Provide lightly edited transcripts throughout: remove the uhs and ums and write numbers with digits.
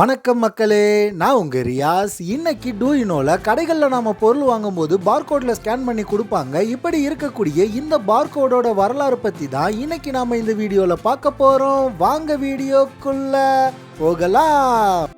வணக்கம் மக்களே, நான் உங்க ரியாஸ். இன்னைக்கு டூயினோல கடைகள்ல நாம பொருள் வாங்கும்போது பார்கோட்ல ஸ்கேன் பண்ணி கொடுப்பாங்க. இப்படி இருக்கக்கூடிய இந்த பார்கோடோட வரலாறு பத்தி தான் இன்னைக்கு நாம இந்த வீடியோல பார்க்க போறோம். வாங்க வீடியோக்குள்ள போகலாம்.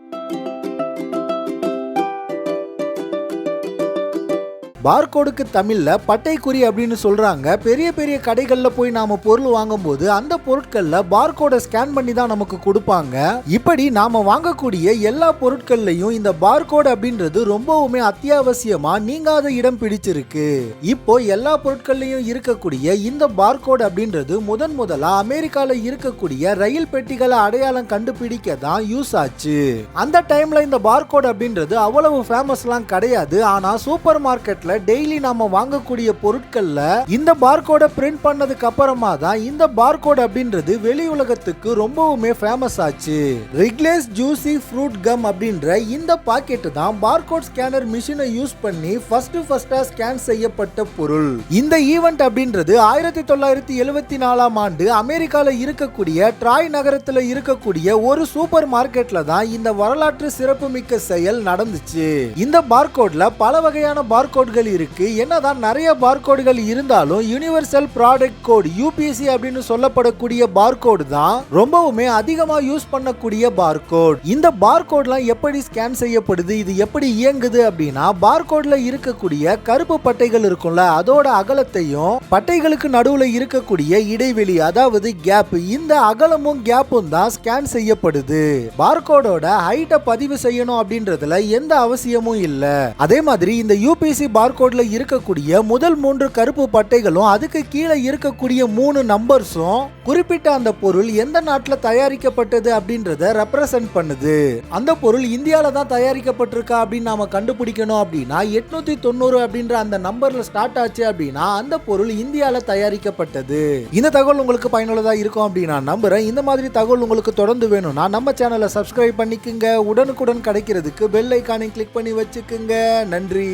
பார்கோடுக்கு தமிழ்ல பட்டைக்குறி அப்படின்னு சொல்றாங்க. பெரிய பெரிய கடைகள்ல போய் நாம பொருள் வாங்கும்போது அந்த பொருட்கள்ல பார்கோட ஸ்கேன் பண்ணி தான் நமக்கு கொடுப்பாங்க. இப்படி நாம வாங்கக்கூடிய எல்லா பொருட்கள்லயும் இந்த பார்கோட் அப்படின்றது ரொம்பவுமே அத்தியாவசியமா நீங்காத இடம் பிடிச்சிருக்கு. இப்போ எல்லா பொருட்கள்லயும் இருக்கக்கூடிய இந்த பார்கோட் அப்படின்றது முதலா அமெரிக்கால இருக்கக்கூடிய ரயில் பெட்டிகளை அடையாளம் கண்டுபிடிக்க தான் யூஸ் ஆச்சு. அந்த டைம்ல இந்த பார்கோட் அப்படின்றது அவ்வளவு ஃபேமஸ்லாம் கிடையாது. ஆனா சூப்பர் மார்க்கெட்ல டெய்லி நாம வாங்கக்கூடிய பொருட்கள்ல இந்த பார்கோட பிரிண்ட் பண்ணதுக்கு அப்புறமா தான் இந்த பார்கோட் அப்படின்றது வெளி உலகத்துக்கு ரொம்பவுமே ஃபேமஸ் ஆச்சு. ரிக்லெஸ் ஜூசி ஃப்ரூட் கம் அப்படின்ற இந்த பாக்கெட் தான் பார்கோட் ஸ்கேனர் மிஷினை யூஸ் பண்ணி ஃபர்ஸ்டா ஸ்கேன் செய்யப்பட்ட பொருள். இந்த ஈவென்ட் அப்படின்றது 1974ஆம் ஆண்டு அமெரிக்கால இருக்கக்கூடிய ட்ராய் நகரத்துல இருக்கக்கூடிய ஒரு சூப்பர் மார்க்கெட்ல தான் இந்த வரலாற்று சிறப்புமிக்க செயல் நடந்துச்சு. இந்த பார்கோட்ல பல வகையான பார்கோட்கள் இருக்கு. என்னதான் நிறைய பார்கோடுகள் இருந்தாலும் யுனிவர்சல் ப்ராடக்ட் கோட் யூபிசி அப்படின்னு சொல்லப்படக்கூடிய பார்கோட் தான் ரொம்பவுமே அதிகமா யூஸ் பண்ணக்கூடிய பார்கோட். இந்த பார்கோட்லாம் எப்படி ஸ்கேன் செய்யப்படுது, இது எப்படி இயங்குது அப்படின்னா, பார்கோட்ல இருக்கக்கூடிய கருப்பு பட்டைகள் இருக்கும்ல, அதோட அகலத்தையும் பட்டைகளுக்கு நடுவுல இருக்கக்கூடிய இடைவெளி அதாவது கேப், இந்த அகலமும் கேப்பும் தான் ஸ்கேன் செய்யப்படுது. பார்கோடோட ஹைட்டை பதிவு செய்யணும் அப்படின்றதுல எந்த அவசியமும் இல்ல. அதே மாதிரி இந்த யூபிசி பார்கோட்ல இருக்கக்கூடிய முதல் 3 கருப்பு பட்டைகளும் அதுக்கு கீழே இருக்கக்கூடிய 3 நம்பர்ஸும் குறிப்பிட்ட அந்த பொருள் எந்த நாட்டில் தயாரிக்கப்பட்டது அப்படின்றத ரெப்ரசன்ட் பண்ணுது. அந்த பொருள் இந்தியால தான் தயாரிக்கப்பட்டிருக்கா அப்படின்னு நாம கண்டுபிடிக்கணும் அப்படின்னா 890 அப்படின்ற அந்த நம்பர்ல ஸ்டார்ட் ஆச்சு அப்படின்னா அந்த பொருள் இந்தியால தயாரிக்கப்பட்டது. இந்த தகவல் உங்களுக்கு பயனுள்ளதா இருக்கும் அப்படின்னு நான் நம்புறேன். இந்த மாதிரி தகவல் உங்களுக்கு தொடர்ந்து வேணும்னா நம்ம சேனலை சப்ஸ்கிரைப் பண்ணிக்கங்க. உடனுக்குடன் கிடைக்கிறதுக்கு பெல் ஐகானை கிளிக் பண்ணி வச்சுக்குங்க. நன்றி.